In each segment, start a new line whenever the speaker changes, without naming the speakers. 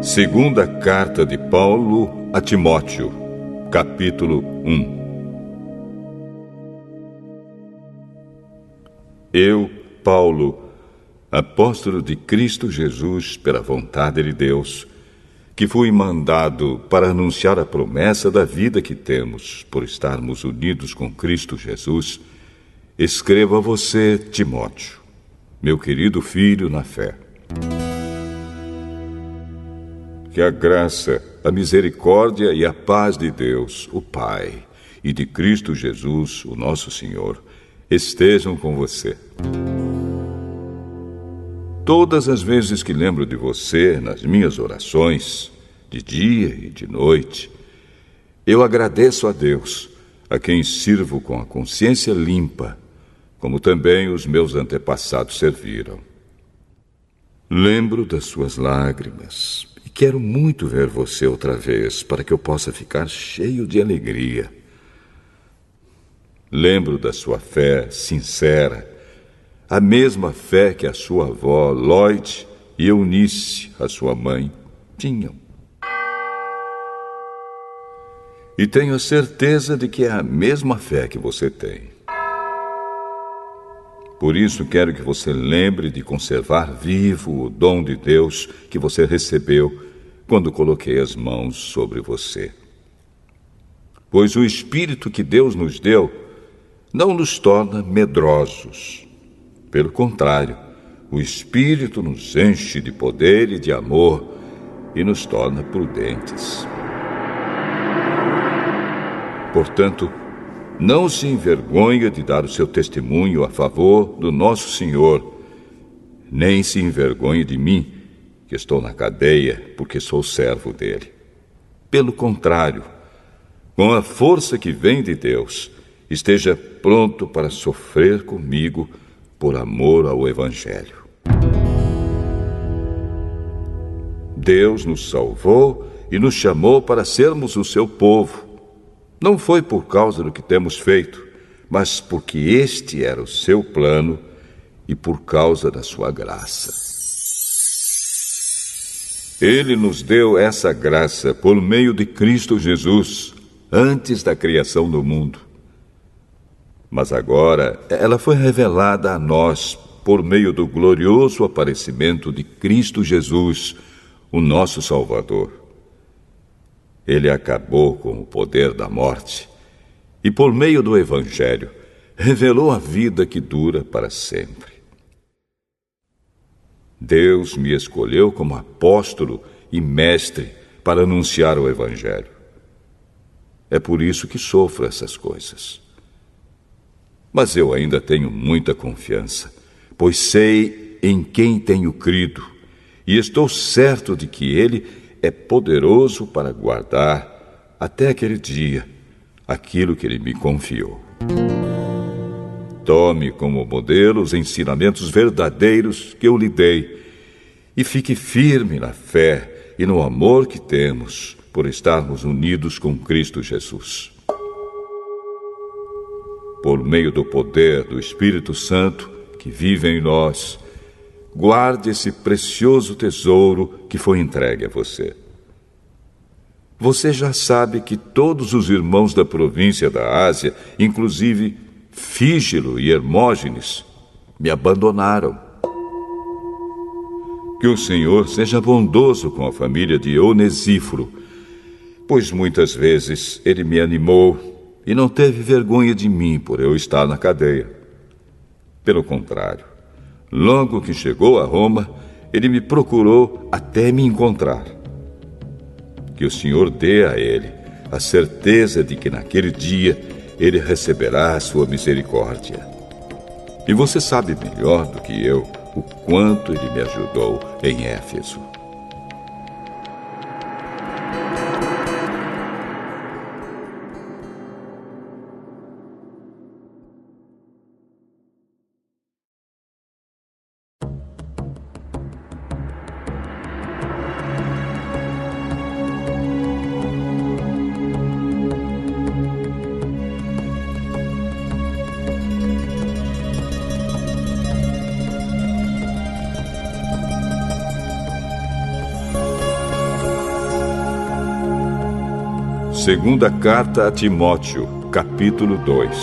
Segunda carta de Paulo a Timóteo, capítulo 1. Eu, Paulo, apóstolo de Cristo Jesus pela vontade de Deus, que fui mandado para anunciar a promessa da vida que temos por estarmos unidos com Cristo Jesus, escrevo a você, Timóteo, meu querido filho na fé. Que a graça, a misericórdia e a paz de Deus, o Pai, e de Cristo Jesus, o nosso Senhor, estejam com você. Todas as vezes que lembro de você nas minhas orações, de dia e de noite, eu agradeço a Deus, a quem sirvo com a consciência limpa, como também os meus antepassados serviram. Lembro das suas lágrimas e quero muito ver você outra vez para que eu possa ficar cheio de alegria. Lembro da sua fé sincera, a mesma fé que a sua avó Lloyd e Eunice, a sua mãe, tinham. E tenho a certeza de que é a mesma fé que você tem. Por isso quero que você lembre de conservar vivo o dom de Deus que você recebeu quando coloquei as mãos sobre você. Pois o Espírito que Deus nos deu não nos torna medrosos. Pelo contrário, o Espírito nos enche de poder e de amor e nos torna prudentes. Portanto, não se envergonhe de dar o seu testemunho a favor do nosso Senhor, nem se envergonhe de mim, que estou na cadeia porque sou servo dele. Pelo contrário, com a força que vem de Deus, esteja pronto para sofrer comigo por amor ao Evangelho. Deus nos salvou e nos chamou para sermos o seu povo. Não foi por causa do que temos feito, mas porque este era o seu plano e por causa da sua graça. Ele nos deu essa graça por meio de Cristo Jesus, antes da criação do mundo. Mas agora ela foi revelada a nós por meio do glorioso aparecimento de Cristo Jesus, o nosso Salvador. Ele acabou com o poder da morte e, por meio do Evangelho, revelou a vida que dura para sempre. Deus me escolheu como apóstolo e mestre para anunciar o Evangelho. É por isso que sofro essas coisas. Mas eu ainda tenho muita confiança, pois sei em quem tenho crido e estou certo de que Ele é poderoso para guardar, até aquele dia, aquilo que Ele me confiou. Tome como modelo os ensinamentos verdadeiros que eu lhe dei e fique firme na fé e no amor que temos por estarmos unidos com Cristo Jesus. Por meio do poder do Espírito Santo que vive em nós, guarde esse precioso tesouro que foi entregue a você. Você já sabe que todos os irmãos da província da Ásia, inclusive Fígelo e Hermógenes, me abandonaram. Que o Senhor seja bondoso com a família de Onesíforo, pois muitas vezes ele me animou e não teve vergonha de mim por eu estar na cadeia. Pelo contrário, logo que chegou a Roma, ele me procurou até me encontrar. Que o Senhor dê a ele a certeza de que naquele dia ele receberá a sua misericórdia. E você sabe melhor do que eu o quanto ele me ajudou em Éfeso. Segunda carta a Timóteo, capítulo 2.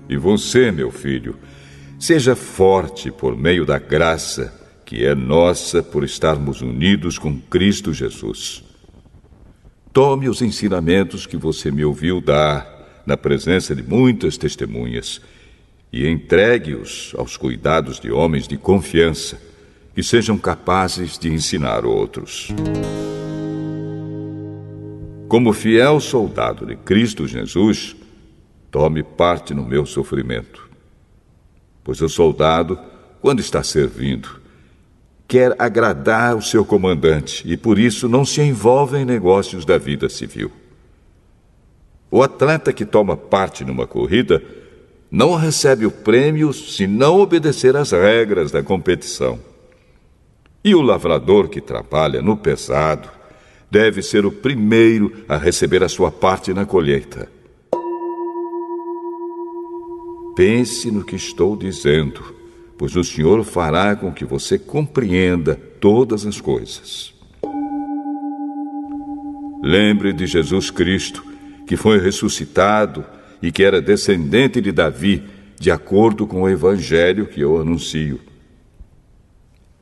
E você, meu filho, seja forte por meio da graça que é nossa por estarmos unidos com Cristo Jesus. Tome os ensinamentos que você me ouviu dar na presença de muitas testemunhas e entregue-os aos cuidados de homens de confiança que sejam capazes de ensinar outros. Como fiel soldado de Cristo Jesus, tome parte no meu sofrimento. Pois o soldado, quando está servindo, quer agradar o seu comandante e por isso não se envolve em negócios da vida civil. O atleta que toma parte numa corrida não recebe o prêmio se não obedecer às regras da competição. E o lavrador que trabalha no pesado deve ser o primeiro a receber a sua parte na colheita. Pense no que estou dizendo, pois o Senhor fará com que você compreenda todas as coisas. Lembre de Jesus Cristo, que foi ressuscitado e que era descendente de Davi, de acordo com o evangelho que eu anuncio.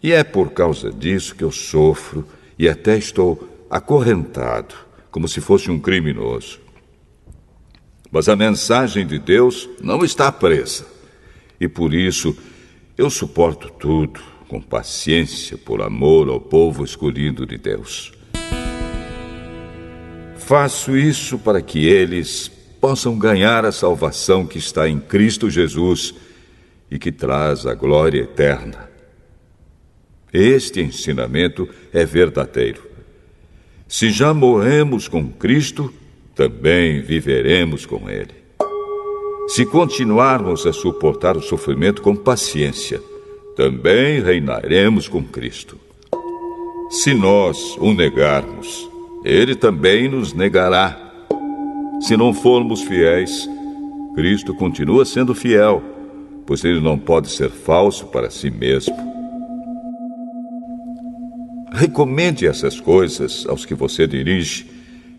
E é por causa disso que eu sofro e até estou acorrentado, como se fosse um criminoso. Mas a mensagem de Deus não está presa, e por isso eu suporto tudo com paciência por amor ao povo escolhido de Deus. Faço isso para que eles possam ganhar a salvação que está em Cristo Jesus e que traz a glória eterna. Este ensinamento é verdadeiro. Se já morremos com Cristo, também viveremos com Ele. Se continuarmos a suportar o sofrimento com paciência, também reinaremos com Cristo. Se nós o negarmos, Ele também nos negará. Se não formos fiéis, Cristo continua sendo fiel, pois Ele não pode ser falso para si mesmo. Recomende essas coisas aos que você dirige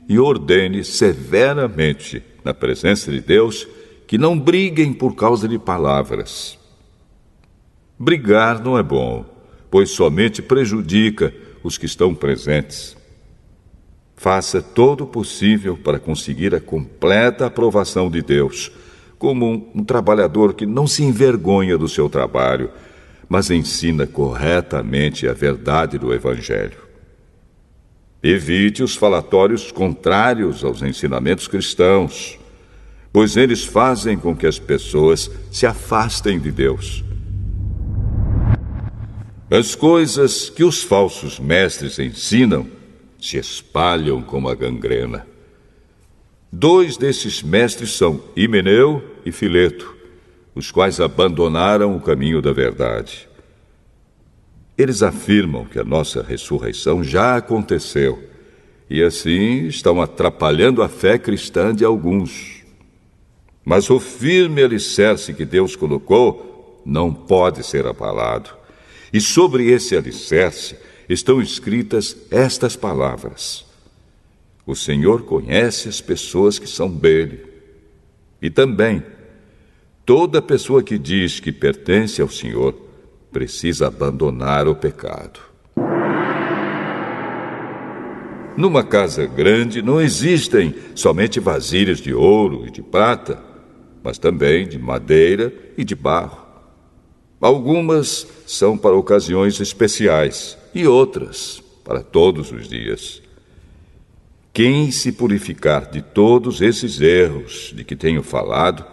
e ordene severamente, na presença de Deus, que não briguem por causa de palavras. Brigar não é bom, pois somente prejudica os que estão presentes. Faça todo o possível para conseguir a completa aprovação de Deus, como um trabalhador que não se envergonha do seu trabalho, mas ensina corretamente a verdade do Evangelho. Evite os falatórios contrários aos ensinamentos cristãos, pois eles fazem com que as pessoas se afastem de Deus. As coisas que os falsos mestres ensinam se espalham como a gangrena. 2 desses mestres são Himeneu e Fileto, os quais abandonaram o caminho da verdade. Eles afirmam que a nossa ressurreição já aconteceu e assim estão atrapalhando a fé cristã de alguns. Mas o firme alicerce que Deus colocou não pode ser abalado. E sobre esse alicerce estão escritas estas palavras: o Senhor conhece as pessoas que são dele. E também, toda pessoa que diz que pertence ao Senhor precisa abandonar o pecado. Numa casa grande não existem somente vasilhas de ouro e de prata, mas também de madeira e de barro. Algumas são para ocasiões especiais e outras para todos os dias. Quem se purificar de todos esses erros de que tenho falado,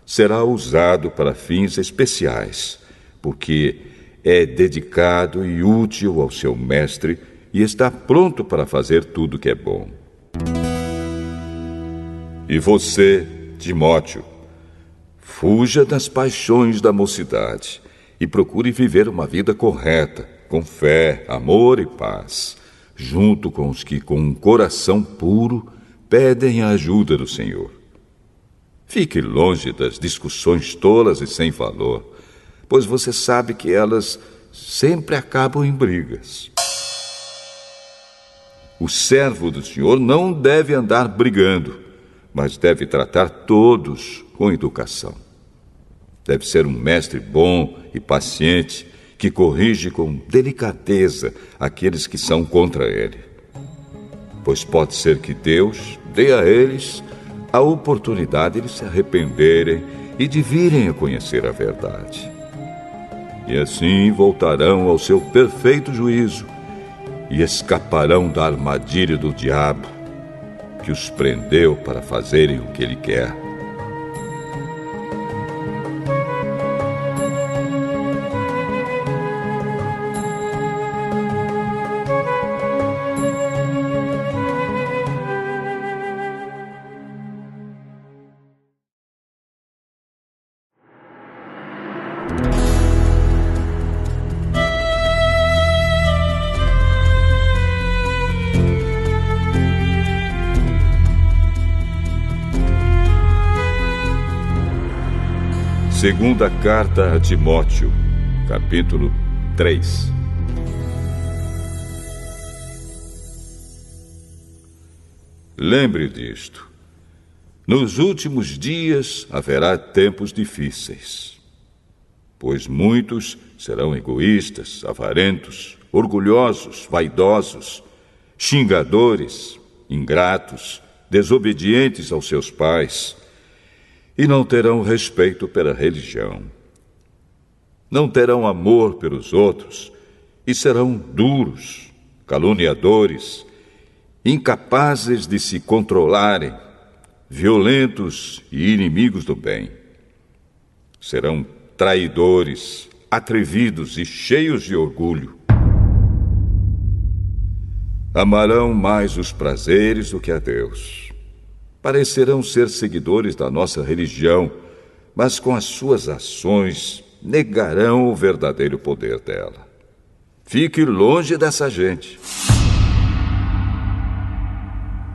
será usado para fins especiais, porque é dedicado e útil ao seu mestre e está pronto para fazer tudo que é bom. E você, Timóteo, fuja das paixões da mocidade e procure viver uma vida correta, com fé, amor e paz, junto com os que, com um coração puro, pedem a ajuda do Senhor. Fique longe das discussões tolas e sem valor, pois você sabe que elas sempre acabam em brigas. O servo do Senhor não deve andar brigando, mas deve tratar todos com educação. Deve ser um mestre bom e paciente, que corrige com delicadeza aqueles que são contra ele. Pois pode ser que Deus dê a eles a oportunidade de se arrependerem e de virem a conhecer a verdade. E assim voltarão ao seu perfeito juízo e escaparão da armadilha do diabo, que os prendeu para fazerem o que ele quer. Segunda carta a Timóteo, capítulo 3. Lembre disto: nos últimos dias haverá tempos difíceis, pois muitos serão egoístas, avarentos, orgulhosos, vaidosos, xingadores, ingratos, desobedientes aos seus pais, e não terão respeito pela religião. Não terão amor pelos outros e serão duros, caluniadores, incapazes de se controlarem, violentos e inimigos do bem. Serão traidores, atrevidos e cheios de orgulho. Amarão mais os prazeres do que a Deus. Parecerão ser seguidores da nossa religião, mas com as suas ações negarão o verdadeiro poder dela. Fique longe dessa gente.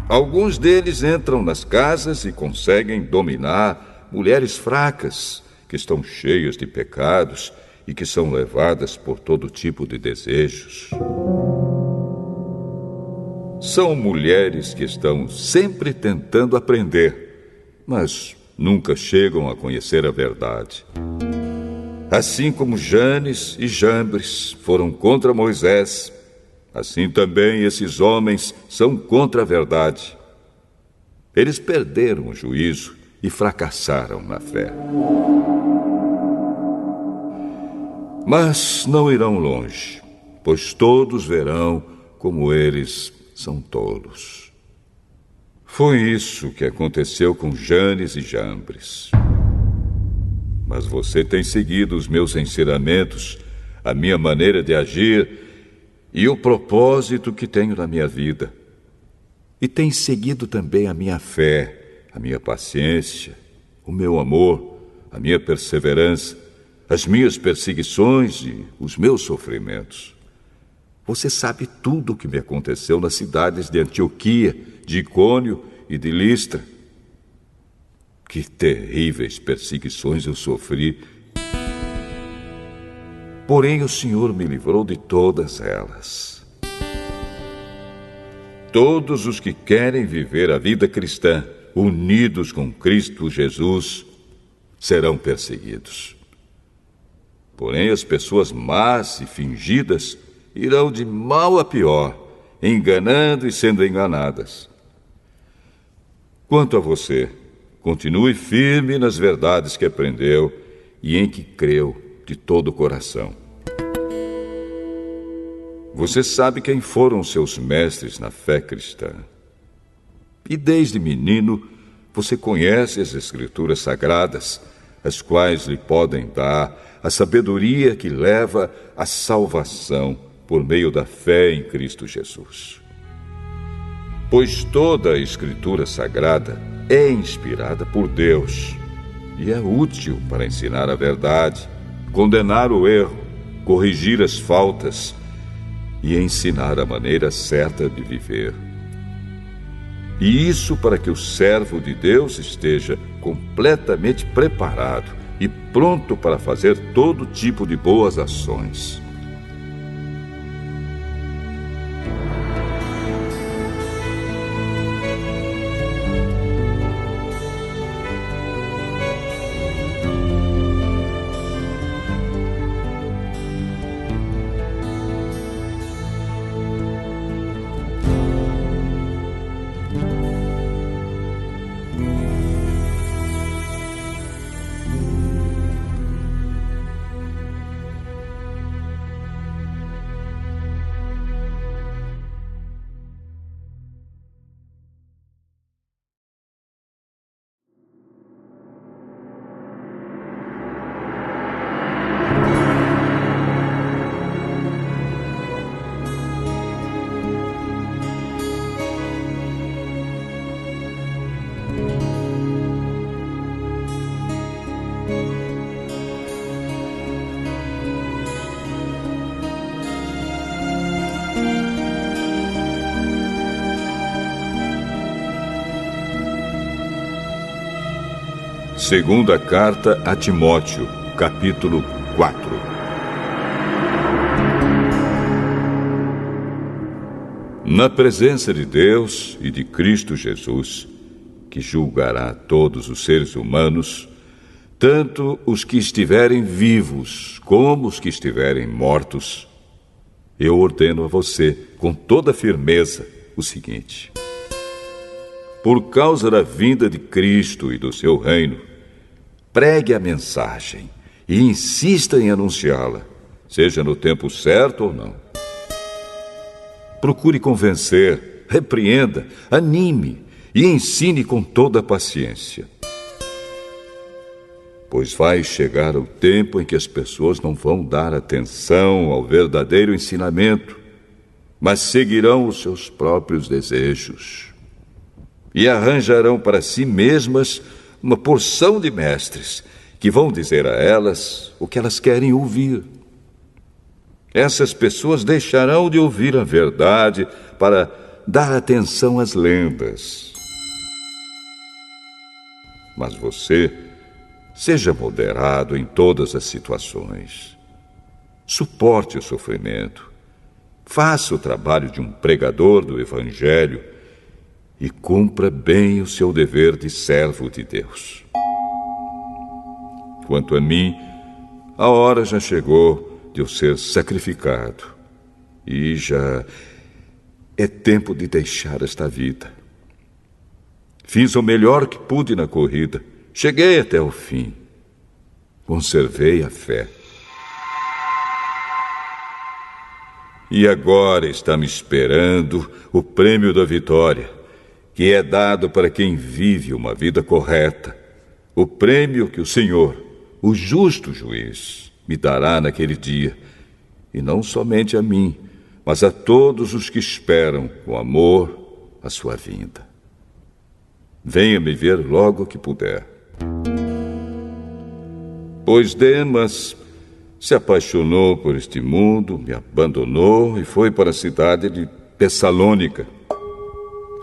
Alguns deles entram nas casas e conseguem dominar mulheres fracas, que estão cheias de pecados e que são levadas por todo tipo de desejos. São mulheres que estão sempre tentando aprender, mas nunca chegam a conhecer a verdade. Assim como Janes e Jambres foram contra Moisés, assim também esses homens são contra a verdade. Eles perderam o juízo e fracassaram na fé. Mas não irão longe, pois todos verão como eles são tolos. Foi isso que aconteceu com Janes e Jambres. Mas você tem seguido os meus ensinamentos, a minha maneira de agir e o propósito que tenho na minha vida. E tem seguido também a minha fé, a minha paciência, o meu amor, a minha perseverança, as minhas perseguições e os meus sofrimentos. Você sabe tudo o que me aconteceu nas cidades de Antioquia, de Icônio e de Listra. Que terríveis perseguições eu sofri. Porém, o Senhor me livrou de todas elas. Todos os que querem viver a vida cristã, unidos com Cristo Jesus, serão perseguidos. Porém, as pessoas más e fingidas irão de mal a pior, enganando e sendo enganadas. Quanto a você, continue firme nas verdades que aprendeu e em que creu de todo o coração. Você sabe quem foram seus mestres na fé cristã. E desde menino, você conhece as Escrituras Sagradas, as quais lhe podem dar a sabedoria que leva à salvação por meio da fé em Cristo Jesus. Pois toda a Escritura Sagrada é inspirada por Deus e é útil para ensinar a verdade, condenar o erro, corrigir as faltas e ensinar a maneira certa de viver. E isso para que o servo de Deus esteja completamente preparado e pronto para fazer todo tipo de boas ações. Segunda carta a Timóteo, capítulo 4. Na presença de Deus e de Cristo Jesus, que julgará todos os seres humanos, tanto os que estiverem vivos como os que estiverem mortos, eu ordeno a você, com toda firmeza, o seguinte: por causa da vinda de Cristo e do seu reino, pregue a mensagem e insista em anunciá-la, seja no tempo certo ou não. Procure convencer, repreenda, anime e ensine com toda a paciência. Pois vai chegar o tempo em que as pessoas não vão dar atenção ao verdadeiro ensinamento, mas seguirão os seus próprios desejos e arranjarão para si mesmas uma porção de mestres que vão dizer a elas o que elas querem ouvir. Essas pessoas deixarão de ouvir a verdade para dar atenção às lendas. Mas você, seja moderado em todas as situações. Suporte o sofrimento. Faça o trabalho de um pregador do Evangelho e cumpra bem o seu dever de servo de Deus. Quanto a mim, a hora já chegou de eu ser sacrificado e já é tempo de deixar esta vida. Fiz o melhor que pude na corrida, cheguei até o fim, conservei a fé. E agora está me esperando o prêmio da vitória, que é dado para quem vive uma vida correta. O prêmio que o Senhor, o justo juiz, me dará naquele dia, e não somente a mim, mas a todos os que esperam com amor a sua vinda. Venha me ver logo que puder. Pois Demas se apaixonou por este mundo, me abandonou e foi para a cidade de Tessalônica.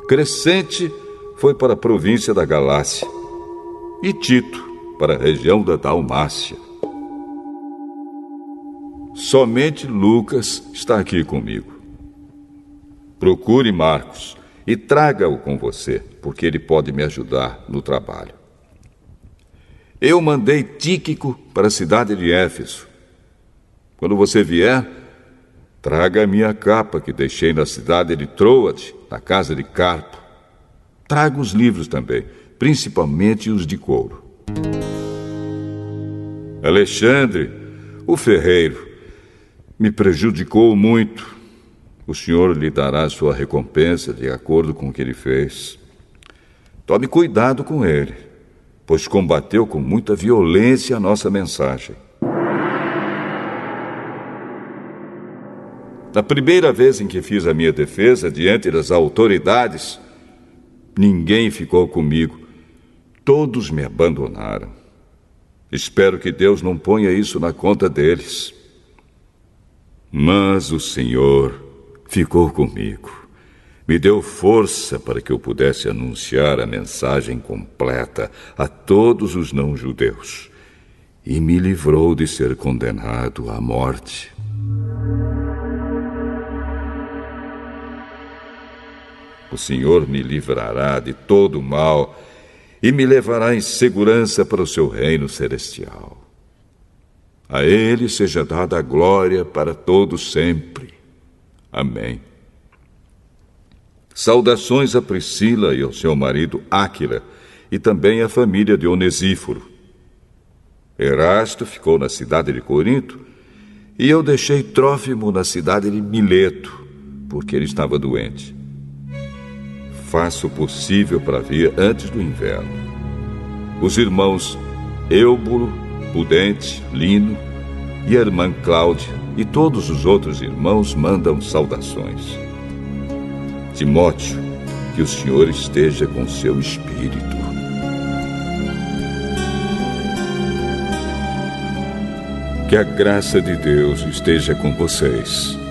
Crescente foi para a província da Galácia e Tito para a região da Dalmácia. Somente Lucas está aqui comigo. Procure Marcos e traga-o com você, porque ele pode me ajudar no trabalho. Eu mandei Tíquico para a cidade de Éfeso. Quando você vier, traga a minha capa que deixei na cidade de Troade, na casa de Carpo. Traga os livros também, principalmente os de couro. Alexandre, o ferreiro, me prejudicou muito. O Senhor lhe dará sua recompensa de acordo com o que ele fez. Tome cuidado com ele, pois combateu com muita violência a nossa mensagem. Na primeira vez em que fiz a minha defesa diante das autoridades, ninguém ficou comigo. Todos me abandonaram. Espero que Deus não ponha isso na conta deles. Mas o Senhor ficou comigo. Me deu força para que eu pudesse anunciar a mensagem completa a todos os não-judeus e me livrou de ser condenado à morte. O Senhor me livrará de todo o mal e me levará em segurança para o seu reino celestial. A Ele seja dada a glória para todos sempre. Amém. Saudações a Priscila e ao seu marido Áquila, e também à família de Onesíforo. Erasto ficou na cidade de Corinto, e eu deixei Trófimo na cidade de Mileto, porque ele estava doente. Faço o possível para vir antes do inverno. Os irmãos Eúbulo, Pudente, Lino e a irmã Cláudia e todos os outros irmãos mandam saudações. Timóteo, que o Senhor esteja com seu espírito. Que a graça de Deus esteja com vocês.